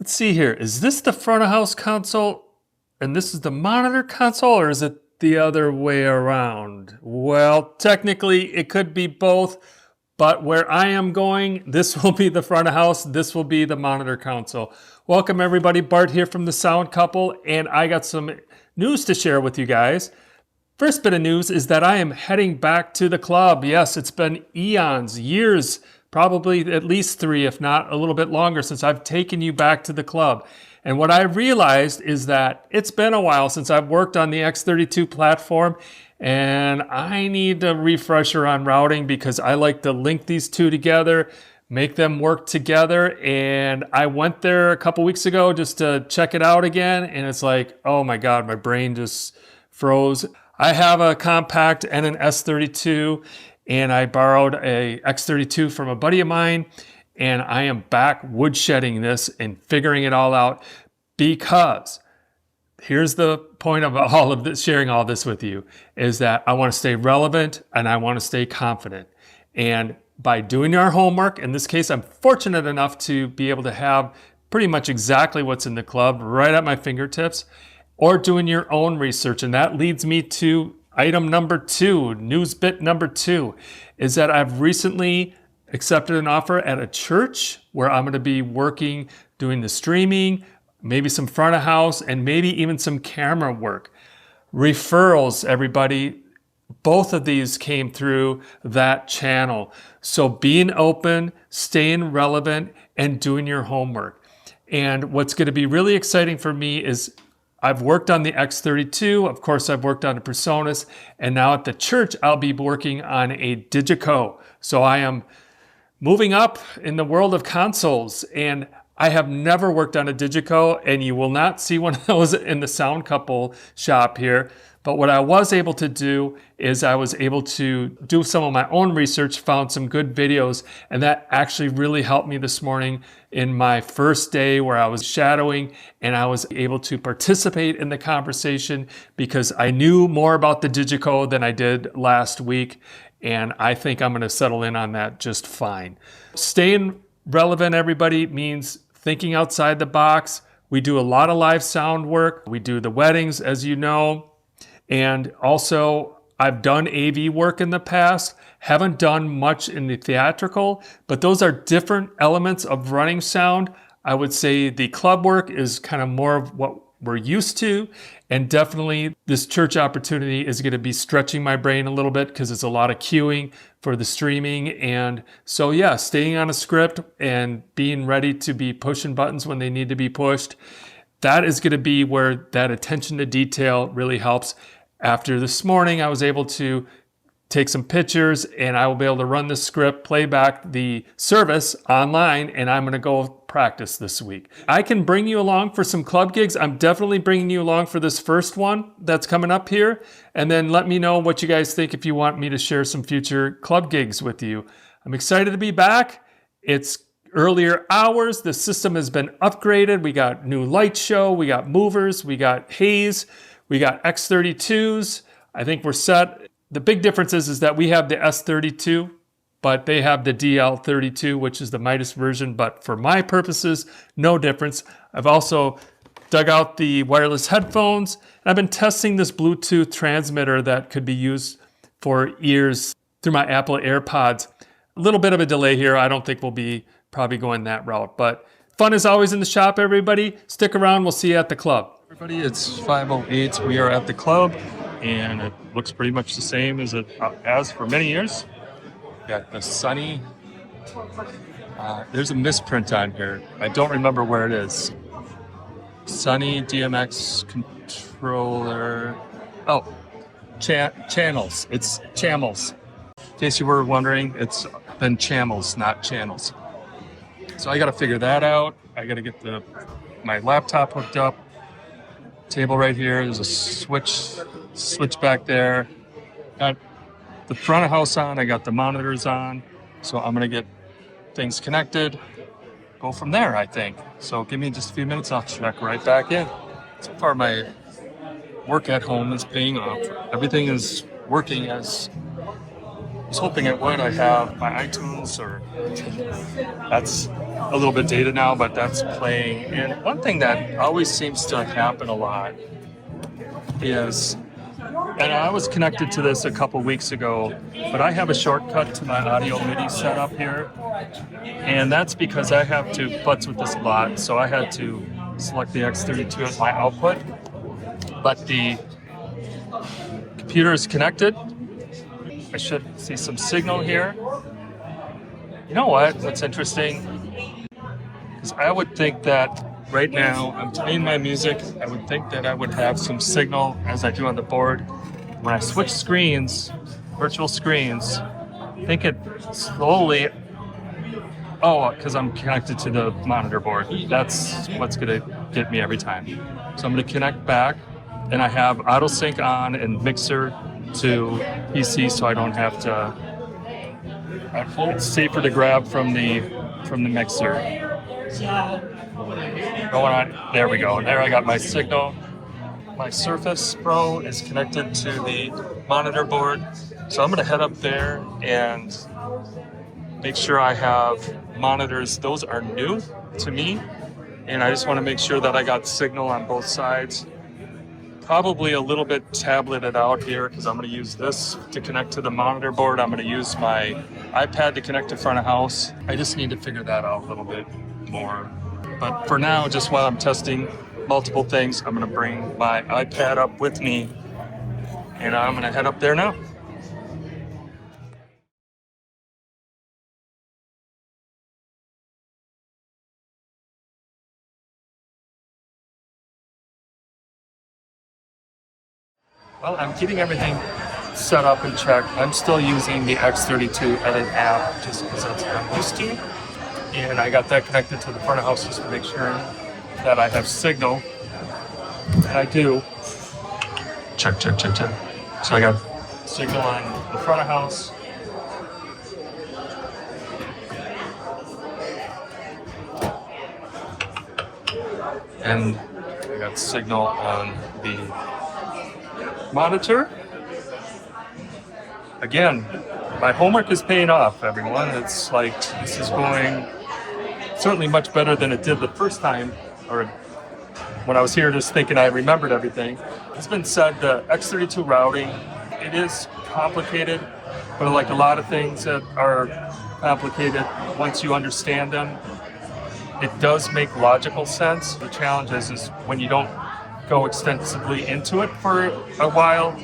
Let's see here. Is this the front of house console and this is the monitor console, or is it the other way around? Well, technically it could be both, but where I am going, this will be the front of house, this will be the monitor console. Welcome everybody, Bart here from The Sound Couple, and I got some news to share with you guys. First bit of news is that I am heading back to the club. Yes, it's been eons, years, probably at least 3, if not a little bit longer, since I've taken you back to the club. And what I realized is that it's been a while since I've worked on the X32 platform, and I need a refresher on routing because I like to link these two together, make them work together. And I went there a couple weeks ago just to check it out again, and it's like, oh my God, my brain just froze. I have a compact and an S32, and I borrowed a X32 from a buddy of mine, and I am back woodshedding this and figuring it all out, because here's the point of all of this, sharing all this with you, is that I want to stay relevant and I want to stay confident. And by doing our homework, in this case, I'm fortunate enough to be able to have pretty much exactly what's in the club right at my fingertips, or doing your own research. And that leads me to item number 2, news bit number 2, is that I've recently accepted an offer at a church where I'm going to be working, doing the streaming, maybe some front of house, and maybe even some camera work. Referrals, everybody, both of these came through that channel. So being open, staying relevant, and doing your homework. And what's going to be really exciting for me is I've worked on the X32, of course I've worked on a PreSonus, and now at the church I'll be working on a Digico. So I am moving up in the world of consoles, and I have never worked on a Digico, and you will not see one of those in the Sound Couple shop here. But what I was able to do is I was able to do some of my own research, found some good videos, and that actually really helped me this morning in my first day where I was shadowing, and I was able to participate in the conversation because I knew more about the Digico than I did last week, and I think I'm going to settle in on that just fine. Staying relevant, everybody, means thinking outside the box. We do a lot of live sound work. We do the weddings, as you know. And also, I've done AV work in the past, haven't done much in the theatrical, but those are different elements of running sound. I would say the club work is kind of more of what we're used to, and definitely this church opportunity is going to be stretching my brain a little bit because it's a lot of cueing for the streaming. And so yeah, staying on a script and being ready to be pushing buttons when they need to be pushed. That is going to be where that attention to detail really helps. After this morning, I was able to take some pictures, and I will be able to run the script, play back the service online, and I'm going to go practice this week. I can bring you along for some club gigs. I'm definitely bringing you along for this first one that's coming up here, and then let me know what you guys think if you want me to share some future club gigs with you. I'm excited to be back. It's earlier hours. The system has been upgraded. We got new light show. We got movers. We got haze. We got X32s. I think we're set. The big difference is that we have the S32, but they have the DL32, which is the Midas version. But for my purposes, no difference. I've also dug out the wireless headphones, and I've been testing this Bluetooth transmitter that could be used for ears through my Apple AirPods. A little bit of a delay here. I don't think we'll be probably going that route, but fun is always in the shop, everybody. Stick around. We'll see you at the club. Everybody, it's 5:08. We are at the club, and it looks pretty much the same as it has for many years. Got the sunny. There's a misprint on here. I don't remember where it is. Sunny DMX controller. Oh, channels. It's channels. In case you were wondering, it's been channels, not channels. So I got to figure that out. I got to get my laptop hooked up. Table right here. There's a switch back there. Got the front of house on. I got the monitors on. So I'm gonna get things connected. Go from there, I think. So give me just a few minutes. I'll check right back in. So far, my work at home is paying off. Everything is working as I was hoping it would. I have my iTunes, or that's a little bit dated now, but that's playing. And one thing that always seems to happen a lot is, and I was connected to this a couple weeks ago, but I have a shortcut to my audio MIDI setup here. And that's because I have to futz with this a lot. So I had to select the X32 as my output. But the computer is connected. I should see some signal here. You know what? What's interesting is I would think that right now I'm playing my music. I would think that I would have some signal as I do on the board. When I switch screens, virtual screens, I think it slowly. Oh, because I'm connected to the monitor board. That's what's going to get me every time. So I'm going to connect back, and I have auto sync on and mixer to PC, so I don't have to. It's safer to grab from the mixer. Going on. There we go. There I got my signal. My Surface Pro is connected to the monitor board, so I'm going to head up there and make sure I have monitors. Those are new to me, and I just want to make sure that I got signal on both sides. Probably a little bit tableted out here because I'm going to use this to connect to the monitor board. I'm going to use my iPad to connect to front of house. I just need to figure that out a little bit more. But for now, just while I'm testing multiple things, I'm going to bring my iPad up with me, and I'm going to head up there now. Well, I'm getting everything set up and checked. I'm still using the X32 edit app just because that's what I'm used to. And I got that connected to the front of house just to make sure that I have signal. And I do. Check, check, check, check. So I got signal on the front of house. And I got signal on the monitor. Again, my homework is paying off, everyone. It's like, this is going certainly much better than it did the first time, or when I was here just thinking I remembered everything. It's been said the X32 routing, it is complicated, but like a lot of things that are complicated, once you understand them, it does make logical sense. The challenge is when you don't go extensively into it for a while,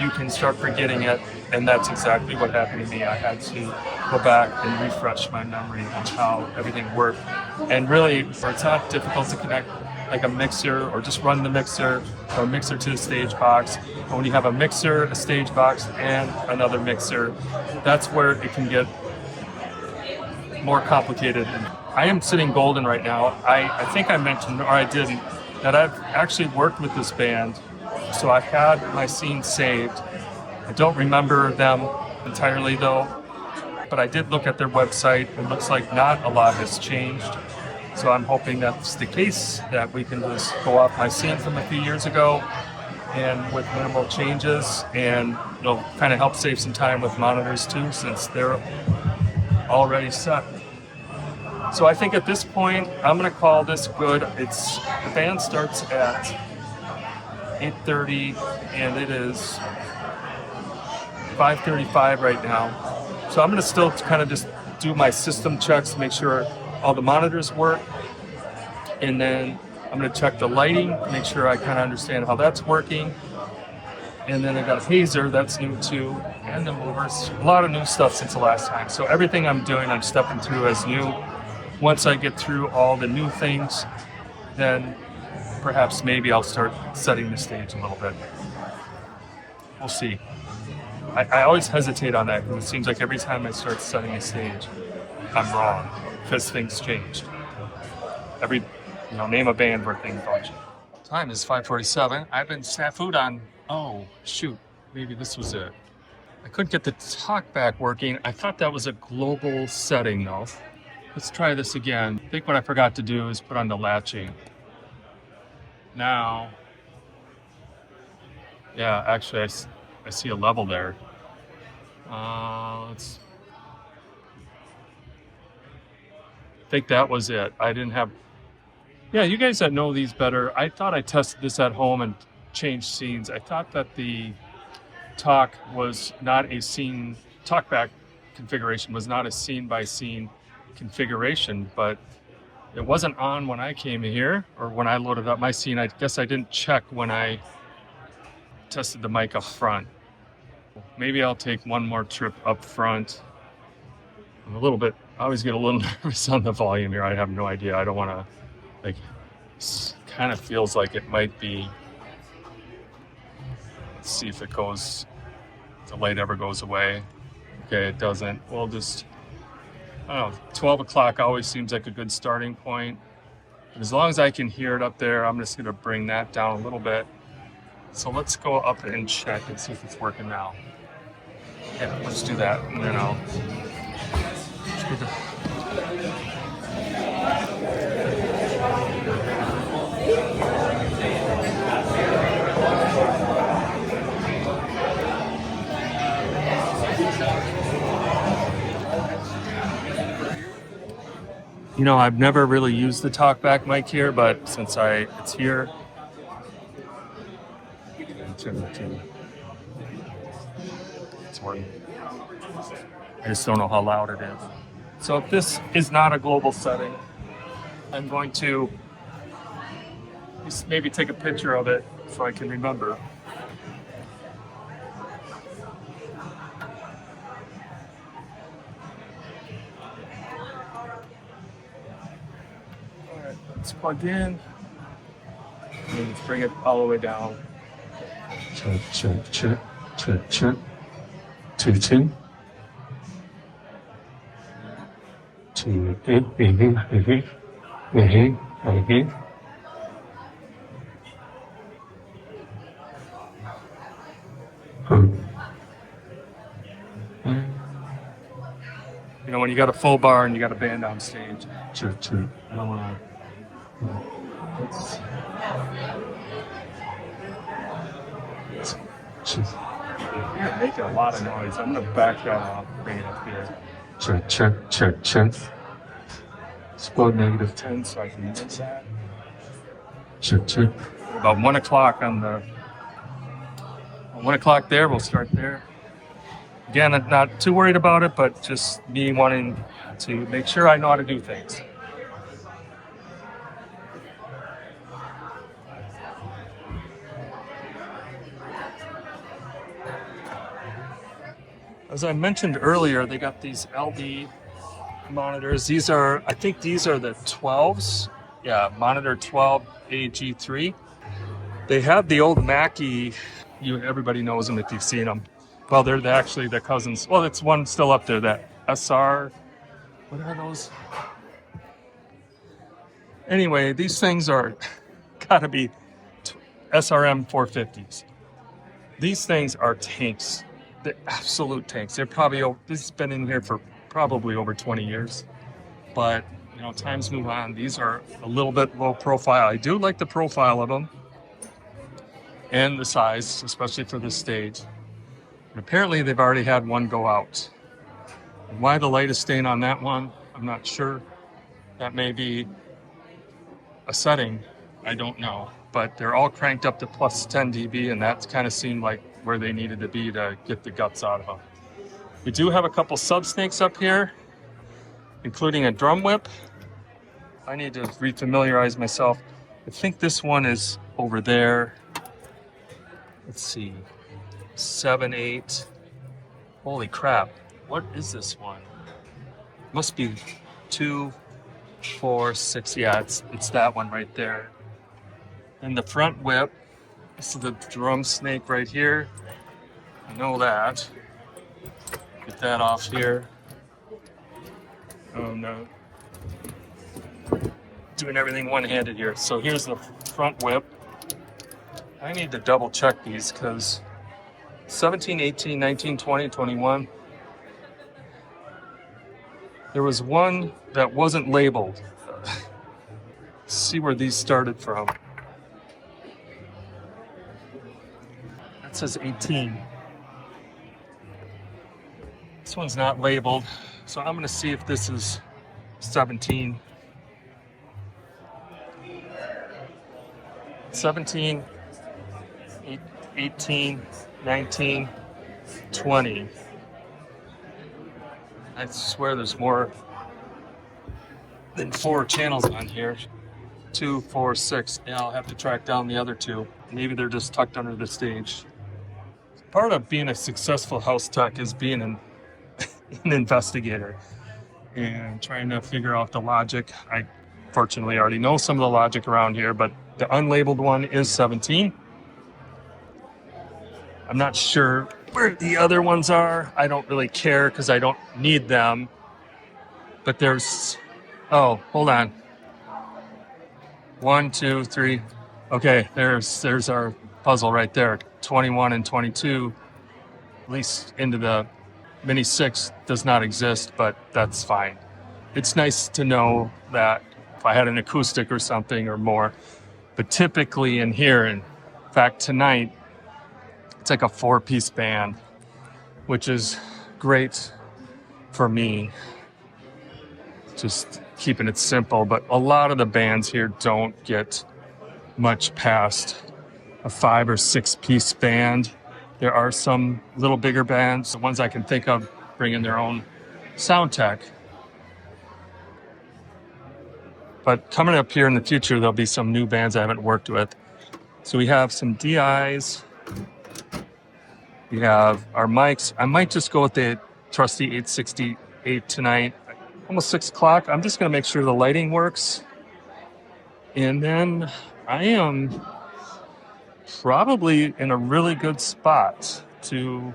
you can start forgetting it, and that's exactly what happened to me. I had to go back and refresh my memory on how everything worked. And really, it's not difficult to connect like a mixer or just run the mixer or a mixer to the stage box. But when you have a mixer, a stage box, and another mixer, that's where it can get more complicated. I am sitting golden right now. I think I mentioned, or I didn't, that I've actually worked with this band, so I've had my scenes saved. I don't remember them entirely though, but I did look at their website. It looks like not a lot has changed, so I'm hoping that's the case, that we can just go off my scene from a few years ago and with minimal changes, and it'll kind of help save some time with monitors too, since they're already set. So I think at this point, I'm going to call this good. The band starts at 8:30, and it is 5:35 right now. So I'm going to still kind of just do my system checks to make sure all the monitors work. And then I'm going to check the lighting, make sure I kind of understand how that's working. And then I got a hazer, that's new too, and the movers. A lot of new stuff since the last time. So everything I'm doing, I'm stepping through as new. Once I get through all the new things, then perhaps maybe I'll start setting the stage a little bit. We'll see. I always hesitate on that because it seems like every time I start setting a stage, I'm wrong because things changed. Name a band where things don't change. Time is 5:47. I've been snafu'd on, oh shoot, maybe this was it. I couldn't get the talkback working. I thought that was a global setting though. Let's try this again. I think what I forgot to do is put on the latching. Now, yeah, actually I see a level there. think that was it. I didn't have, yeah, you guys that know these better, I thought I tested this at home and changed scenes. I thought that the talk was not a scene, talkback configuration was not a scene by scene configuration, but it wasn't on when I came here or when I loaded up my scene. I guess I didn't check when I tested the mic up front. Maybe I'll take one more trip up front. I'm a little bit, I always get a little nervous on the volume here. I have no idea. I don't want to, like, kind of feels like it might be. Let's see if it goes, if the light ever goes away. Okay, it doesn't. We'll just, I don't know, 12 o'clock always seems like a good starting point. But as long as I can hear it up there, I'm just going to bring that down a little bit. So let's go up and check and see if it's working now. Yeah, let's do that, and then I'll. You know, I've never really used the talkback mic here, but since it's here. It's working. I just don't know how loud it is. So if this is not a global setting, I'm going to just maybe take a picture of it so I can remember. All right, let's plug in. And let's bring it all the way down. Check. 2. You know, when you got a full bar and you got a band on stage. I don't want to. You're making a lot of noise. I'm gonna back that off, bring it up here. Check. Spot -10, so I can use that. Check. About 1 o'clock on the 1 o'clock there, we'll start there. Again, I'm not too worried about it, but just me wanting to make sure I know how to do things. As I mentioned earlier, they got these LD monitors. These are, I think these are the 12s. Yeah, monitor 12 AG3. They have the old Mackie, everybody knows them if you've seen them. Well, they're actually the cousins. Well, it's one still up there, that SR, what are those? Anyway, these things are gotta be SRM 450s. These things are tanks. They're absolute tanks. They're probably, this has been in here for probably over 20 years. But, you know, times move on. These are a little bit low profile. I do like the profile of them and the size, especially for this stage. And apparently they've already had one go out. And why the light is staying on that one, I'm not sure. That may be a setting, I don't know. But they're all cranked up to plus 10 dB, and that kind of seemed like where they needed to be to get the guts out of them. We do have a couple sub snakes up here, including a drum whip. I need to refamiliarize myself. I think this one is over there. Let's see, 7, 8. Holy crap, what is this one? Must be 2, 4, 6. Yeah, it's that one right there. And the front whip, this is the drum snake right here. I know that. Get that off here. Oh no. Doing everything one-handed here. So here's the front whip. I need to double check these because 17, 18, 19, 20, 21. There was one that wasn't labeled. Let's see where these started from. That says 18. This one's not labeled, so I'm gonna see if this is 17, 18, 19, 20. I swear there's more than 4 channels on here. 2, 4, 6. Yeah, I'll have to track down the other 2. Maybe they're just tucked under the stage. Part of being a successful house tech is being an investigator and trying to figure out the logic. I fortunately already know some of the logic around here, but the unlabeled one is 17. I'm not sure where the other ones are. I don't really care because I don't need them. But there's, oh, hold on. 1, 2, 3. Okay, there's our puzzle right there. 21 and 22, at least into the Mini 6, does not exist, but that's fine. It's nice to know that if I had an acoustic or something or more, but typically in here, in fact tonight, it's like a 4-piece band, which is great for me, just keeping it simple. But a lot of the bands here don't get much past a 5 or 6-piece band. There are some little bigger bands, the ones I can think of, bring in their own sound tech. But coming up here in the future, there'll be some new bands I haven't worked with. So we have some DIs. We have our mics. I might just go with the trusty 868 tonight. Almost 6 o'clock. I'm just going to make sure the lighting works. And then I am probably in a really good spot to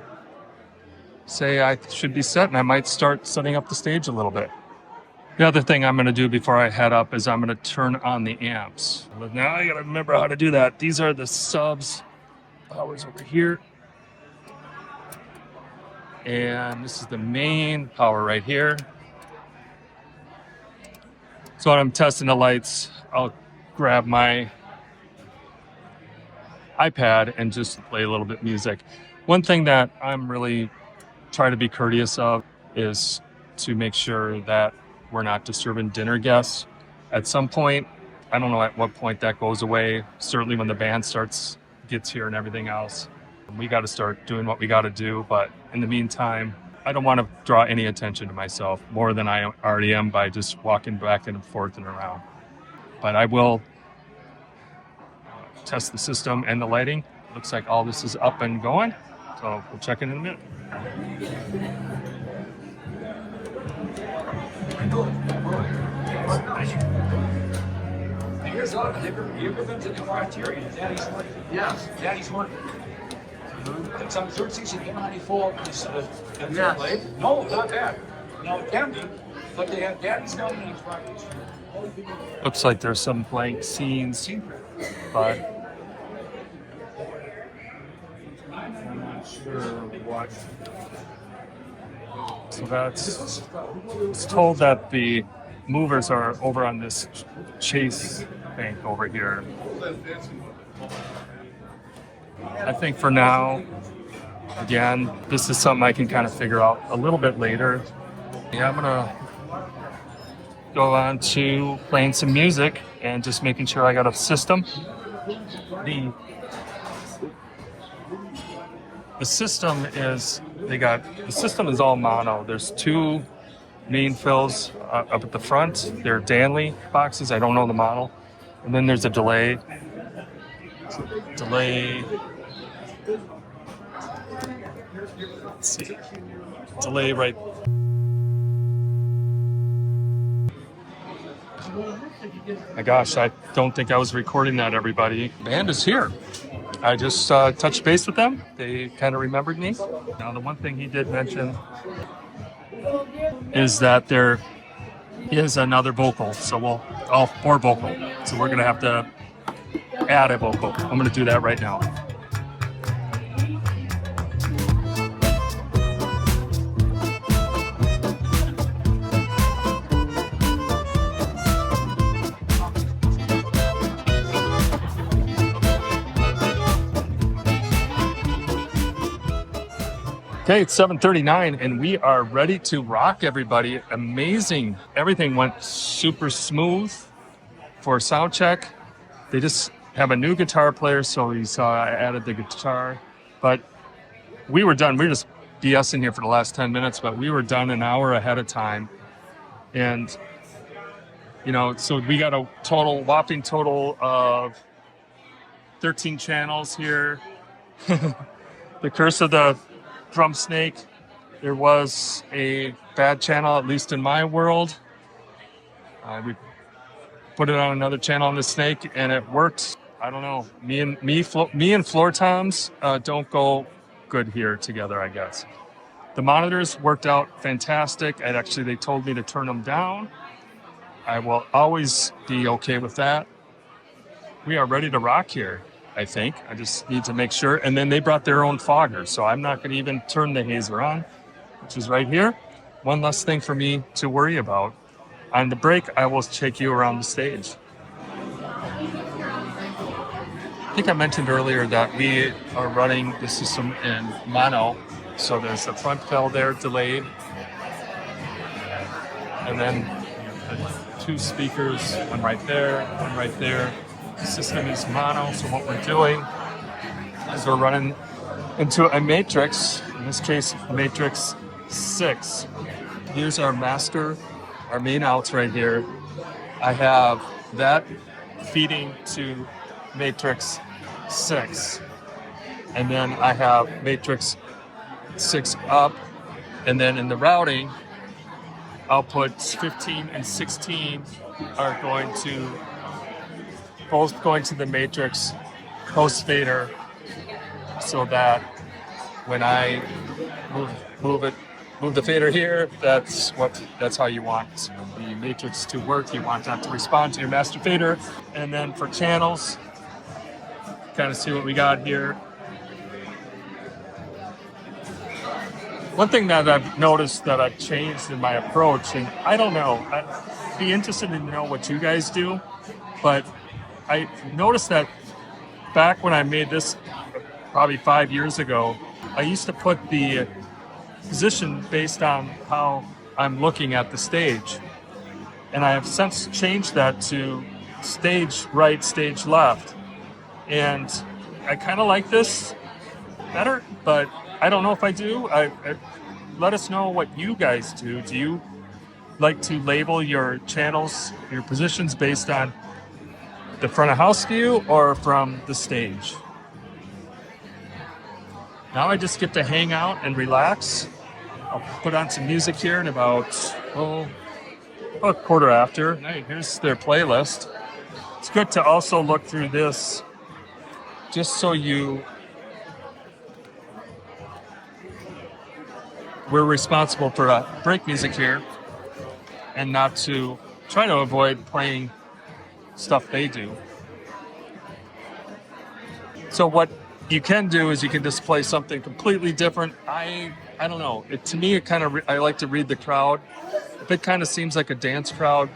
say I should be set, and I might start setting up the stage a little bit. The other thing I'm going to do before I head up is I'm going to turn on the amps. But now I got to remember how to do that. These are the subs. Power's over here. And this is the main power right here. So when I'm testing the lights, I'll grab my iPad and just play a little bit of music. One thing that I'm really trying to be courteous of is to make sure that we're not disturbing dinner guests. At some point, I don't know at what point that goes away, certainly when the band gets here and everything else. We got to start doing what we got to do, but in the meantime, I don't want to draw any attention to myself more than I already am by just walking back and forth and around. But I will test the system and the lighting. Looks like all this is up and going, so we'll check in a minute. Here's all you ever been to the criteria? Daddy's one. Yes, Daddy's one. It's on 1394. Yeah. No, not that. No, it can be, but they have Daddy's name in practice. Looks like there's some blank scenes, but I'm not sure what. So it's told that the movers are over on this Chase bank over here. I think for now, again, this is something I can kind of figure out a little bit later. Yeah, I'm gonna go on to playing some music and just making sure I got a system. The system is all mono. There's 2 main fills up at the front. They're Danley boxes. I don't know the model. And then there's a delay. Let's see. Delay right. My gosh, I don't think I was recording that, everybody. Band is here. I just touched base with them. They kind of remembered me. Now, the one thing he did mention is that there is another vocal. So or vocal. So we're going to have to add a vocal. I'm going to do that right now. Okay, it's 7:39 and we are ready to rock, everybody. Amazing. Everything went super smooth for sound check. They just have a new guitar player, so you saw I added the guitar. But we were done. We were just BSing here for the last 10 minutes, but we were done an hour ahead of time. And, you know, so we got a whopping total of 13 channels here. The curse of the drum snake. There was a bad channel, at least in my world. We put it on another channel on the snake, and it worked. I don't know. Me and floor toms don't go good here together, I guess. The monitors worked out fantastic. And actually, they told me to turn them down. I will always be okay with that. We are ready to rock here, I think. I just need to make sure. And then they brought their own fogger, so I'm not going to even turn the hazer on, which is right here. One less thing for me to worry about. On the break, I will take you around the stage. I think I mentioned earlier that we are running the system in mono. So there's the front pedal there delayed. And then the two speakers, one right there, one right there. The system is mono, so what we're doing is we're running into a matrix, in this case, matrix 6. Here's our master, our main outs right here. I have that feeding to matrix 6. And then I have matrix 6 up. And then in the routing, outputs 15 and 16 are both going to the matrix post fader, so that when I move the fader here, that's how you want the matrix to work. You want that to respond to your master fader. And then for channels, kind of see what we got here. One thing that I've noticed that I've changed in my approach, and I don't know, I'd be interested to know what you guys do, but I noticed that back when I made this probably 5 years ago, I used to put the position based on how I'm looking at the stage. And I have since changed that to stage right, stage left. And I kind of like this better, but I don't know if I do. Let us know what you guys do. Do you like to label your channels, your positions based on the front of house view or from the stage? Now I just get to hang out and relax. I'll put on some music here in about a quarter after. Hey, here's their playlist. It's good to also look through this just so we're responsible for break music here and not to try to avoid playing stuff they do. So what you can do is you can just play something completely different. I don't know. To me, it kind of I like to read the crowd. If it kind of seems like a dance crowd,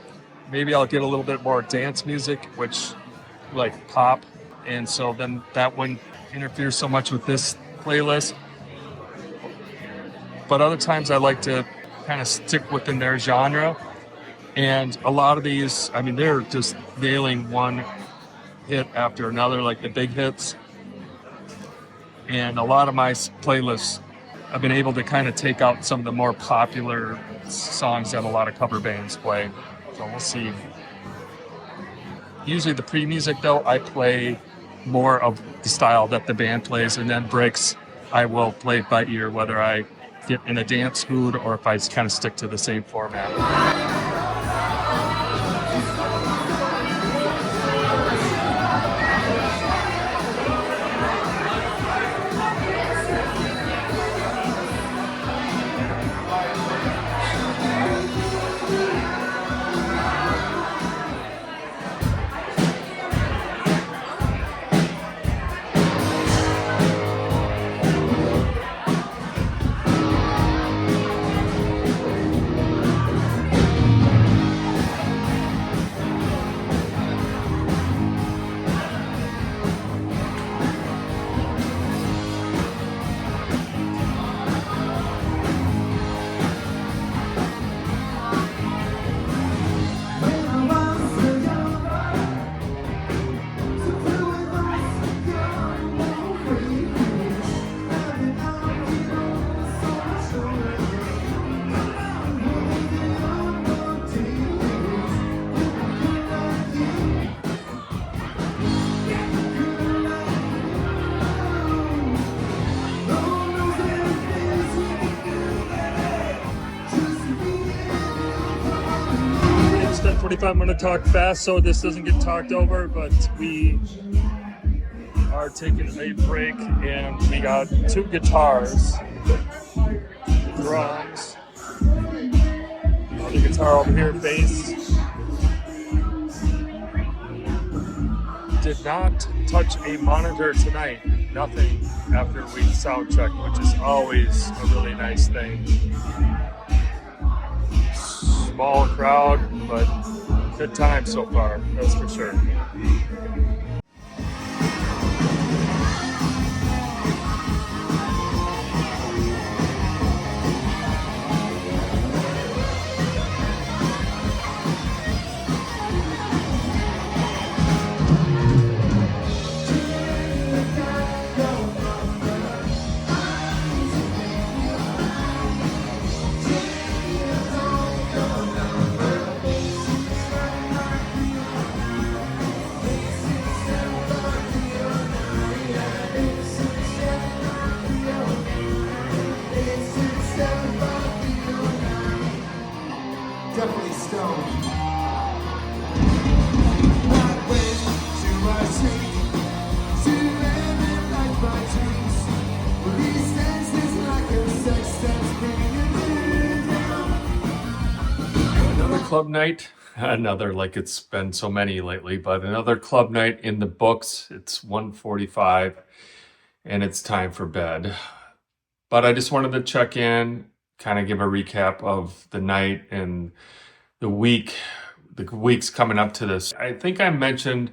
maybe I'll get a little bit more dance music, which like pop, and so then that wouldn't interfere so much with this playlist. But other times I like to kind of stick within their genre. And a lot of these, I mean, they're just nailing one hit after another, like the big hits. And a lot of my playlists, I've been able to kind of take out some of the more popular songs that a lot of cover bands play. So we'll see. Usually the pre-music, though, I play more of the style that the band plays, and then breaks, I will play by ear, whether I get in a dance mood or if I kind of stick to the same format. if I'm going to talk fast so this doesn't get talked over, but we are taking a break and we got 2 guitars, drums, the guitar over here, bass. Did not touch a monitor tonight, nothing after we sound check, which is always a really nice thing. Small crowd, but good time so far, that's for sure. Definitely stoned. Another club night, another, like it's been so many lately, but another club night in the books. It's 1:45 and it's time for bed. But I just wanted to check in, kind of give a recap of the night and the weeks coming up to this. I think I mentioned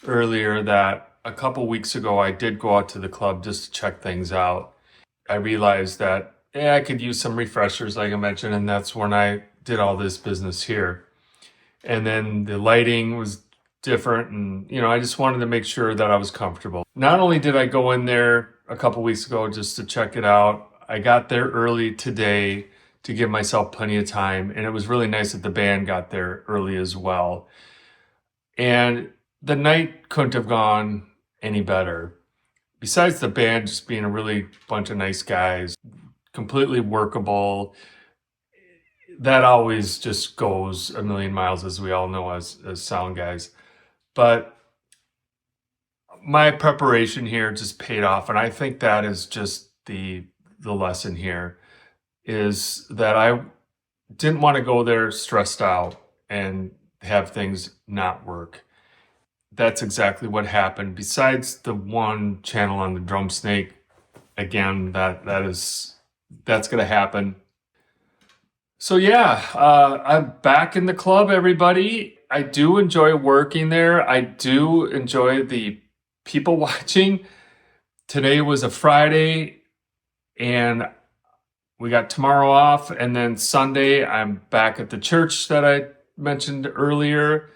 earlier that a couple weeks ago I did go out to the club just to check things out. I realized that I could use some refreshers, like I mentioned, and that's when I did all this business here. And then the lighting was different, and I just wanted to make sure that I was comfortable. Not only did I go in there a couple weeks ago just to check it out, I got there early today to give myself plenty of time, and it was really nice that the band got there early as well. And the night couldn't have gone any better. Besides the band just being a really bunch of nice guys, completely workable, that always just goes a million miles, as we all know as sound guys. But my preparation here just paid off, and I think that is just the lesson here, is that I didn't want to go there stressed out and have things not work. That's exactly what happened. Besides the one channel on the drum snake, again, that's going to happen. So yeah, I'm back in the club, everybody. I do enjoy working there. I do enjoy the people watching. Today was a Friday, and we got tomorrow off, and then Sunday I'm back at the church that I mentioned earlier.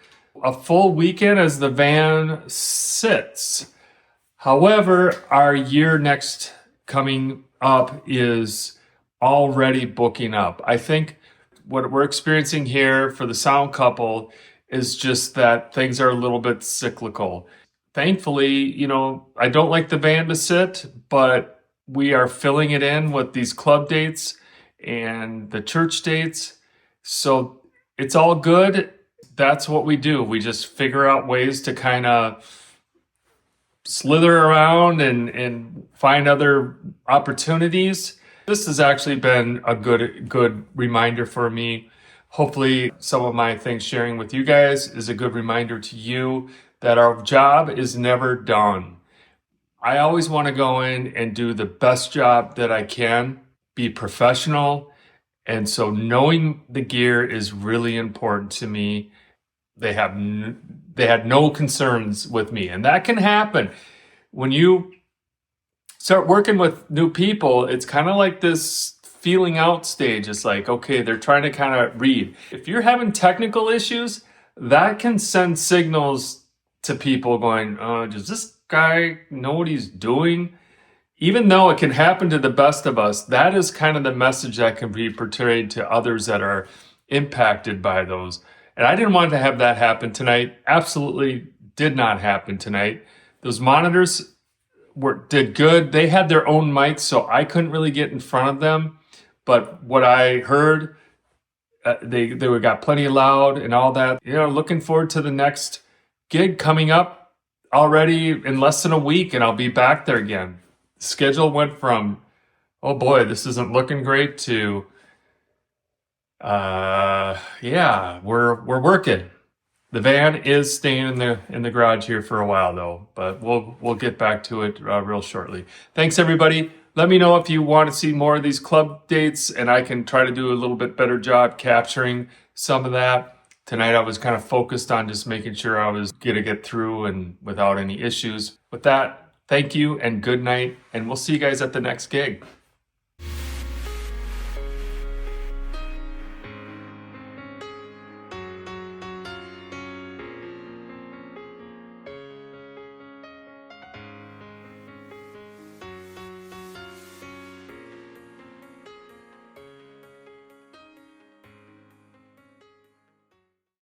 A full weekend as the van sits. However, our year next coming up is already booking up. I think what we're experiencing here for the sound couple is just that things are a little bit cyclical. Thankfully, I don't like the band to sit, but we are filling it in with these club dates and the church dates. So it's all good. That's what we do. We just figure out ways to kind of slither around and find other opportunities. This has actually been a good reminder for me. Hopefully some of my things sharing with you guys is a good reminder to you that our job is never done. I always want to go in and do the best job that I can, be professional. And so knowing the gear is really important to me. They had no concerns with me, and that can happen when you start working with new people. It's kind of like this feeling out stage. It's like, okay, they're trying to kind of read. If you're having technical issues, that can send signals to people going, does this guy know what he's doing? Even though it can happen to the best of us, that is kind of the message that can be portrayed to others that are impacted by those. And I didn't want to have that happen tonight. Absolutely did not happen tonight. Those monitors did good. They had their own mics, so I couldn't really get in front of them. But what I heard they got plenty loud and all that. You know, looking forward to the next gig coming up already in less than a week, and I'll be back there again. The schedule went from, oh boy, this isn't looking great, to yeah, we're working. The van is staying in the garage here for a while though, but we'll get back to it real shortly. Thanks everybody. Let me know if you want to see more of these club dates, and I can try to do a little bit better job capturing some of that. Tonight I was kind of focused on just making sure I was gonna get through and without any issues. With that, thank you and good night, and we'll see you guys at the next gig.